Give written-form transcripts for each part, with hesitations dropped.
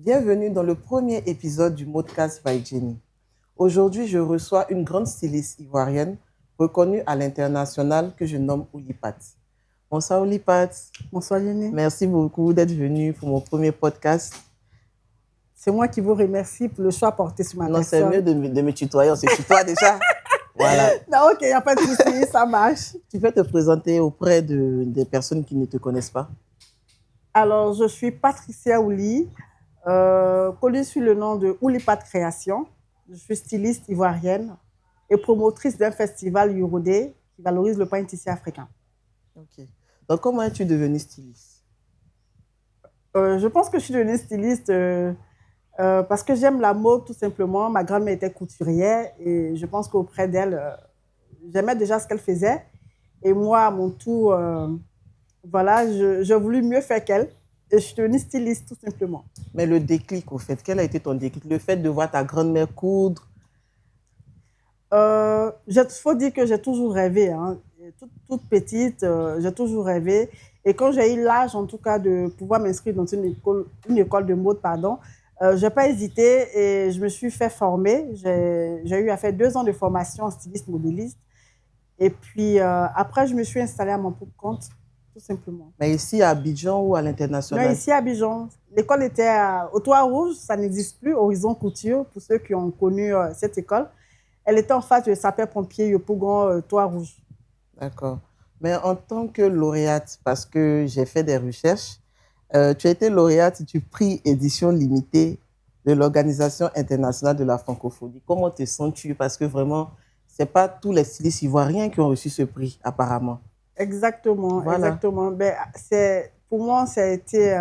Bienvenue dans le premier épisode du Modcast by Jenny. Aujourd'hui, je reçois une grande styliste ivoirienne reconnue à l'international que je nomme Oulipat. Bonsoir Oulipat. Bonsoir Jenny. Merci beaucoup d'être venue pour mon premier podcast. C'est moi qui vous remercie pour le choix porté sur ma personne. Non, c'est mieux de me tutoyer, on se tutoie déjà. Voilà. Non, ok, il n'y a pas de souci, ça marche. Tu peux te présenter auprès des personnes qui ne te connaissent pas? Alors, je suis Patricia Ouli, connue sous le nom de Oulipat Création. Je suis styliste ivoirienne et promotrice d'un festival Euroday qui valorise le pain tissé africain. Ok. Donc, comment es-tu devenue styliste? Je pense que je suis devenue styliste parce que j'aime la mode, tout simplement. Ma grand-mère était couturière et je pense qu'auprès d'elle, j'aimais déjà ce qu'elle faisait. Et moi, à mon tour, voilà, j'ai voulu mieux faire qu'elle. Et je suis devenue styliste, tout simplement. Mais le déclic, au fait, quel a été ton déclic? Le fait de voir ta grand-mère coudre? Il faut dire que j'ai toujours rêvé. Hein. Toute petite, j'ai toujours rêvé. Et quand j'ai eu l'âge, en tout cas, de pouvoir m'inscrire dans une école de mode, je n'ai pas hésité et je me suis fait former. J'ai eu à faire 2 ans de formation en styliste modéliste. Et puis, après, je me suis installée à mon propre compte, tout simplement. Mais ici à Abidjan ou à l'international? Non, ici à Abidjan. L'école était au Toit Rouge, ça n'existe plus, Horizon Couture, pour ceux qui ont connu cette école. Elle était en face de sapeur-pompier Yopougon, Toit Rouge. D'accord. Mais en tant que lauréate, parce que j'ai fait des recherches, tu as été lauréate du prix édition limitée de l'Organisation internationale de la francophonie. Comment te sens-tu? Parce que vraiment, ce n'est pas tous les stylistes ivoiriens qui ont reçu ce prix, apparemment. Exactement, Voilà. exactement. Ben, pour moi, ça a été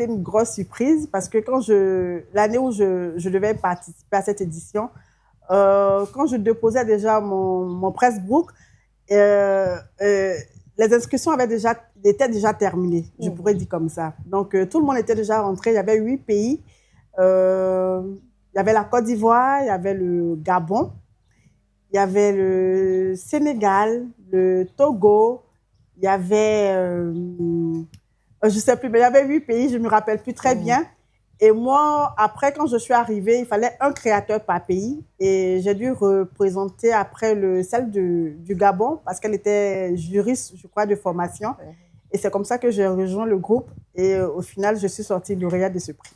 une grosse surprise parce que l'année où je devais participer à cette édition, quand je déposais déjà mon pressbook, les inscriptions étaient déjà terminées, je pourrais dire comme ça. Donc, tout le monde était déjà rentré. Il y avait 8 pays. Il y avait la Côte d'Ivoire, il y avait le Gabon, il y avait le Sénégal, le Togo, il y avait, je ne sais plus, mais il y avait 8 pays, je ne me rappelle plus très bien. Et moi, après, quand je suis arrivée, il fallait un créateur par pays. Et j'ai dû représenter après celle du Gabon parce qu'elle était juriste, je crois, de formation. Et c'est comme ça que j'ai rejoint le groupe. Et au final, je suis sortie lauréate de ce prix.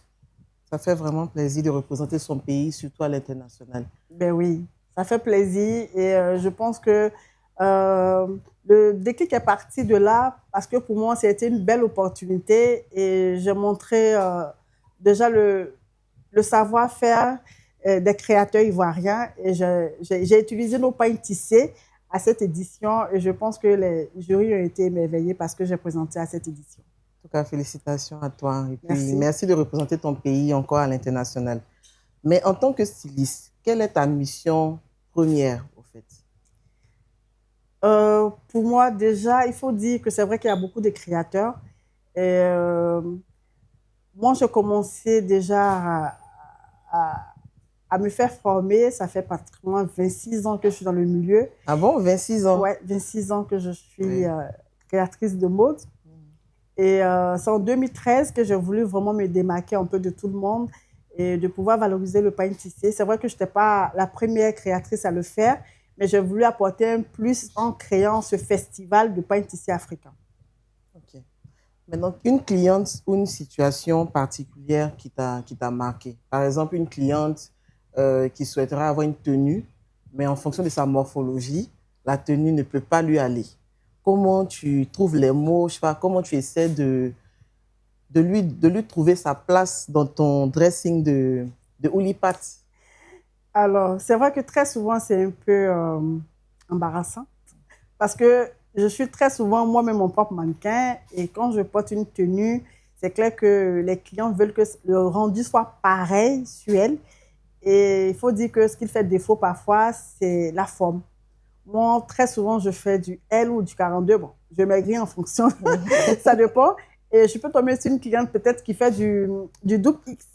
Ça fait vraiment plaisir de représenter son pays, surtout à l'international. Ben oui, ça fait plaisir. Et je pense que le déclic est parti de là parce que pour moi, c'était une belle opportunité. Et j'ai montré déjà le savoir-faire des créateurs ivoiriens et j'ai utilisé nos pains tissés à cette édition et je pense que les jurys ont été émerveillés parce que j'ai présenté à cette édition. En tout cas, félicitations à toi et puis Merci de représenter ton pays encore à l'international. Mais en tant que styliste, quelle est ta mission première au fait? Pour moi, déjà, il faut dire que c'est vrai qu'il y a beaucoup de créateurs. Et, moi, j'ai commencé déjà à me faire former. Ça fait pratiquement 26 ans que je suis dans le milieu. Ah bon, 26 ans? Oui, 26 ans que je suis créatrice de mode. Et c'est en 2013 que j'ai voulu vraiment me démarquer un peu de tout le monde et de pouvoir valoriser le pain tissé. C'est vrai que je n'étais pas la première créatrice à le faire, mais j'ai voulu apporter un plus en créant ce festival de pain tissé africain. Ok. Maintenant, une cliente ou une situation particulière qui t'a marqué. Par exemple, une cliente qui souhaiterait avoir une tenue, mais en fonction de sa morphologie, la tenue ne peut pas lui aller. Comment tu trouves les mots, je sais pas, comment tu essaies de lui trouver sa place dans ton dressing de Oulipat? Alors, c'est vrai que très souvent, c'est un peu embarrassant parce que je suis très souvent moi-même mon propre mannequin et quand je porte une tenue, c'est clair que les clients veulent que le rendu soit pareil sur elle. Et il faut dire que ce qui fait défaut parfois, c'est la forme. Moi, très souvent, je fais du L ou du 42. Bon, je maigris en fonction, ça dépend. Et je peux tomber sur une cliente peut-être qui fait du double X.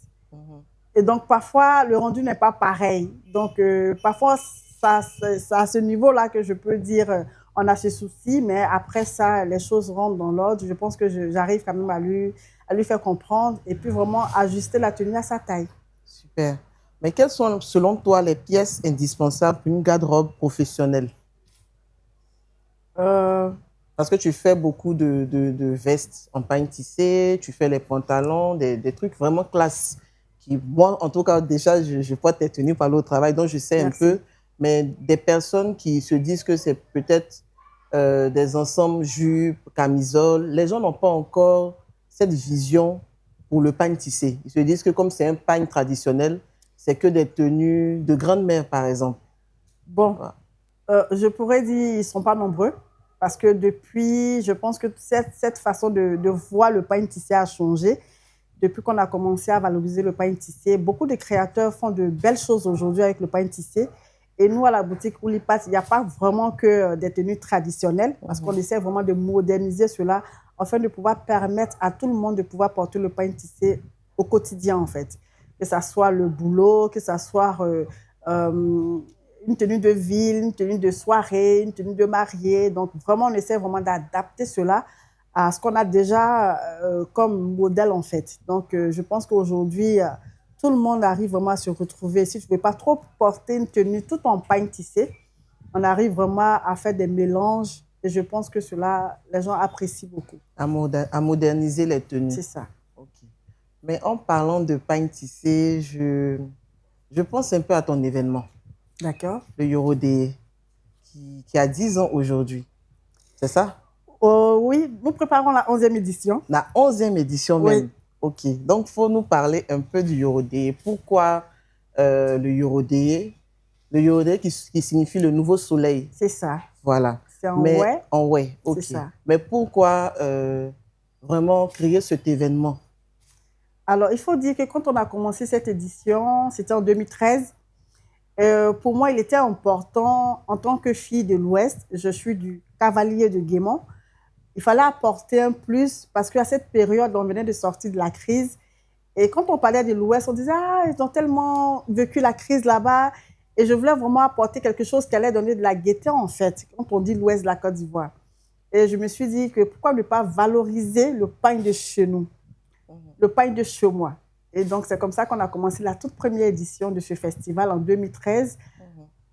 Et donc, parfois, le rendu n'est pas pareil. Donc, parfois, c'est à ce niveau-là que je peux dire on a ce souci, mais après ça, les choses rentrent dans l'ordre. Je pense que j'arrive quand même à lui à lui faire comprendre et puis vraiment ajuster la tenue à sa taille. Super. Mais quelles sont, selon toi, les pièces indispensables pour une garde-robe professionnelle? Euh, Parce que tu fais beaucoup de vestes en pagne tissée, tu fais les pantalons, des trucs vraiment classe. Qui, moi, en tout cas, déjà, je vois tes tenues par au travail, donc je sais un Merci. peu. Mais des personnes qui se disent que c'est peut-être des ensembles jupes, camisoles, les gens n'ont pas encore cette vision pour le pagne tissé. Ils se disent que comme c'est un pagne traditionnel, c'est que des tenues de grande-mère, par exemple. Bon, Voilà. je pourrais dire ils ne sont pas nombreux parce que depuis, je pense que cette façon de voir le pagne tissé a changé. Depuis qu'on a commencé à valoriser le pagne tissé, beaucoup de créateurs font de belles choses aujourd'hui avec le pagne tissé. Et nous, à la boutique Oulipat, il n'y a pas vraiment que des tenues traditionnelles parce qu'on essaie vraiment de moderniser cela afin de pouvoir permettre à tout le monde de pouvoir porter le pagne tissé au quotidien, en fait. Que ce soit le boulot, que ce soit une tenue de ville, une tenue de soirée, une tenue de mariée. Donc, vraiment, on essaie vraiment d'adapter cela à ce qu'on a déjà comme modèle, en fait. Donc, je pense qu'aujourd'hui, tout le monde arrive vraiment à se retrouver. Si tu ne veux pas trop porter une tenue tout en pagne tissée, on arrive vraiment à faire des mélanges. Et je pense que cela, les gens apprécient beaucoup. À moderniser les tenues. C'est ça. Ok. Mais en parlant de pagne tissé, je pense un peu à ton événement, D'accord. le Euro Day, qui a 10 ans aujourd'hui. C'est ça? Oui, nous préparons la 11e édition. La 11e édition Oui. même. Ok. Donc, il faut nous parler un peu du Euro Day. Pourquoi le Euro Day? Le Euro Day qui signifie le nouveau soleil. C'est ça. Voilà. C'est en Mais ouais. en ouais, ok. C'est ça. Mais pourquoi vraiment créer cet événement? Alors, il faut dire que quand on a commencé cette édition, c'était en 2013. Pour moi, il était important, en tant que fille de l'Ouest, je suis du Cavalier de Guémont, il fallait apporter un plus parce qu'à cette période, on venait de sortir de la crise. Et quand on parlait de l'Ouest, on disait « Ah, ils ont tellement vécu la crise là-bas. » Et je voulais vraiment apporter quelque chose qui allait donner de la gaieté, en fait, quand on dit l'Ouest de la Côte d'Ivoire. Et je me suis dit que pourquoi ne pas valoriser le pain de chez nous, le pain de chez moi. Et donc, c'est comme ça qu'on a commencé la toute première édition de ce festival en 2013.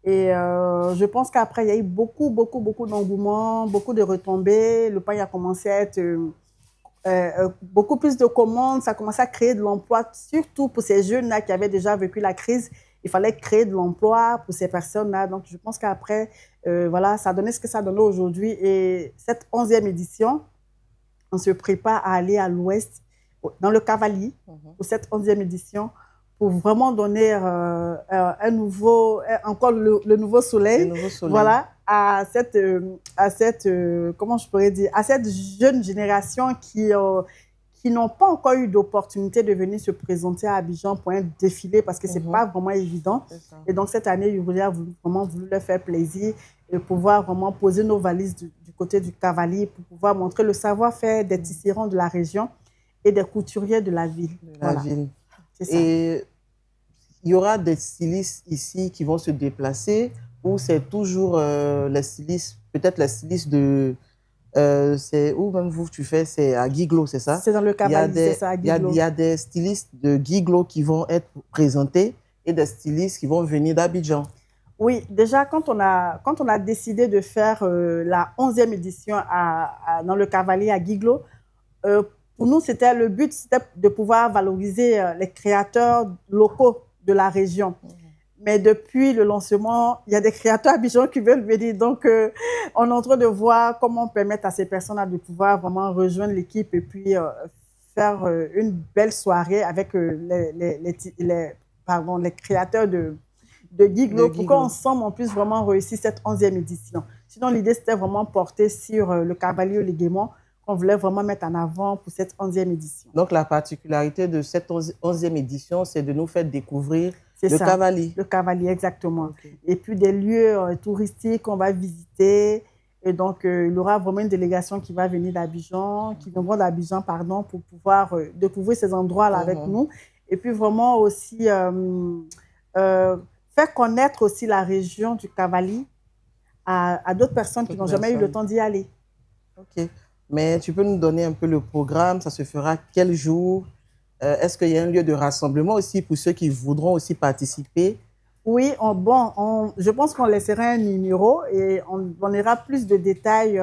Et je pense qu'après, il y a eu beaucoup d'engouement, beaucoup de retombées. Le pain a commencé à être beaucoup plus de commandes. Ça a commencé à créer de l'emploi, surtout pour ces jeunes-là qui avaient déjà vécu la crise. Il fallait créer de l'emploi pour ces personnes-là. Donc, je pense qu'après, voilà, ça a donné ce que ça donne aujourd'hui. Et cette 11e édition, on se prépare à aller à l'Ouest, dans le Cavalier, pour cette 11e édition, pour vraiment donner un nouveau, encore le nouveau soleil, Le nouveau soleil. voilà, à cette comment je pourrais dire, à cette jeune génération qui n'ont pas encore eu d'opportunité de venir se présenter à Abidjan pour un défilé parce que c'est pas vraiment évident. Et donc cette année, Yuri a vraiment voulu leur faire plaisir et pouvoir vraiment poser nos valises du côté du Cavalier pour pouvoir montrer le savoir-faire des tisserands de la région et des couturiers de la ville. Ville. C'est ça. Et il y aura des stylistes ici qui vont se déplacer ou c'est toujours les stylistes, peut-être les stylistes de... c'est où même vous tu fais, c'est à Guiglo, c'est ça? C'est dans le Cavalier, c'est ça, à Guiglo. Il y a des stylistes de Guiglo qui vont être présentés et des stylistes qui vont venir d'Abidjan. Oui, déjà, quand on a décidé de faire la 11e édition dans le Cavalier à Guiglo, pour nous, le but, c'était de pouvoir valoriser les créateurs locaux de la région. Mais depuis le lancement, il y a des créateurs abidjans qui veulent venir. Donc, on est en train de voir comment permettre à ces personnes-là de pouvoir vraiment rejoindre l'équipe et puis faire une belle soirée avec les créateurs de Guiglo pour qu'ensemble, on puisse vraiment réussir cette 11e édition. Sinon, l'idée, c'était vraiment porter sur le Cavalier Le Guémont qu'on voulait vraiment mettre en avant pour cette 11e édition. Donc, la particularité de cette 11e édition, c'est de nous faire découvrir le Cavalier. Le Cavalier, exactement. Okay. Et puis, des lieux touristiques qu'on va visiter. Et donc, il y aura vraiment une délégation qui va venir d'Abidjan, qui viendront d'Abidjan, pardon, pour pouvoir découvrir ces endroits-là avec nous. Et puis, vraiment aussi faire connaître aussi la région du Cavalier à d'autres personnes qui n'ont jamais eu le temps d'y aller. Ok. Mais tu peux nous donner un peu le programme, ça se fera quel jour? Est-ce qu'il y a un lieu de rassemblement aussi pour ceux qui voudront aussi participer? Oui, je pense qu'on laissera un numéro et on donnera plus de détails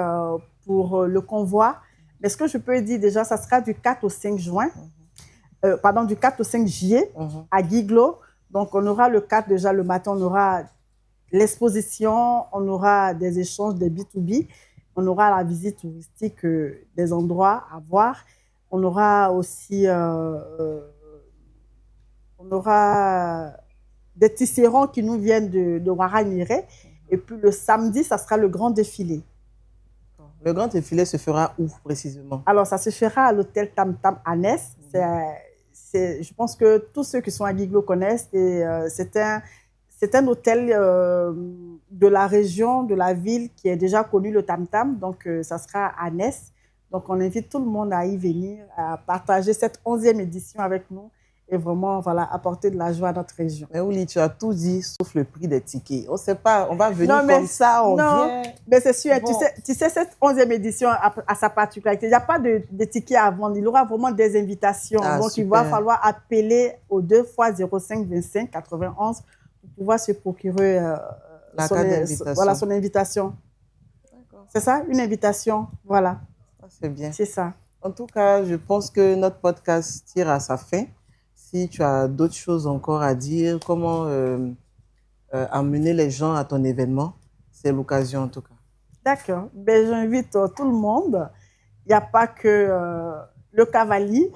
pour le convoi. Mais ce que je peux dire déjà, ça sera du 4 au 5 juin, pardon, du 4 au 5 juillet à Guiglo. Donc, on aura le 4 déjà le matin, on aura l'exposition, on aura des échanges des B2B, on aura la visite touristique des endroits à voir. On aura aussi on aura des tisserands qui nous viennent de Ouaraniré. Et puis le samedi, ça sera le grand défilé. Le grand défilé se fera où précisément? Alors, ça se fera à l'hôtel Tam Tam à Ness. Je pense que tous ceux qui sont à Guiglo connaissent. Et c'est un hôtel de la région, de la ville qui est déjà connu, le Tam Tam. Donc, ça sera à Ness. Donc, on invite tout le monde à y venir, à partager cette 11e édition avec nous et vraiment voilà, apporter de la joie à notre région. Mais Ouli, tu as tout dit sauf le prix des tickets. On ne sait pas, on va venir comme ça, on vient. Mais c'est sûr, bon. tu sais, cette 11e édition a sa particularité. Il n'y a pas de tickets à vendre, il y aura vraiment des invitations. Donc, super. Il va falloir appeler au 2 fois 05 25 91 pour pouvoir se procurer son invitation. C'est ça, une invitation, voilà. C'est bien. C'est ça. En tout cas, je pense que notre podcast tire à sa fin. Si tu as d'autres choses encore à dire, comment amener les gens à ton événement, c'est l'occasion en tout cas. D'accord. Ben, j'invite tout le monde. Il n'y a pas que le cavalier.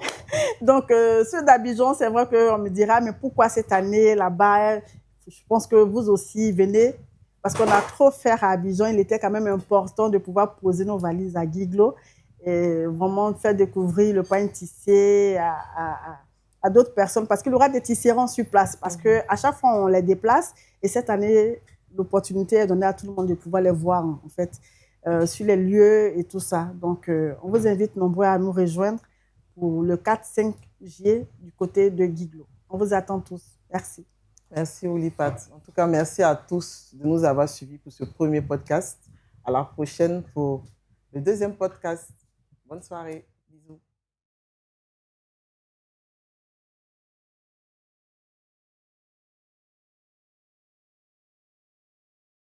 Donc, ceux d'Abidjan, c'est vrai qu'on me dira, mais pourquoi cette année là-bas? Je pense que vous aussi venez parce qu'on a trop fait à Abidjan. Il était quand même important de pouvoir poser nos valises à Guiglo et vraiment faire découvrir le pain tissé à d'autres personnes parce qu'il y aura des tisserands sur place parce qu'à chaque fois, on les déplace et cette année, l'opportunité est donnée à tout le monde de pouvoir les voir en fait sur les lieux et tout ça. Donc, on vous invite nombreux à nous rejoindre pour le 4-5 juillet du côté de Guiglo. On vous attend tous. Merci. Merci Oulipat. En tout cas, merci à tous de nous avoir suivis pour ce premier podcast. À la prochaine pour le deuxième podcast. Bonne soirée. Bisous.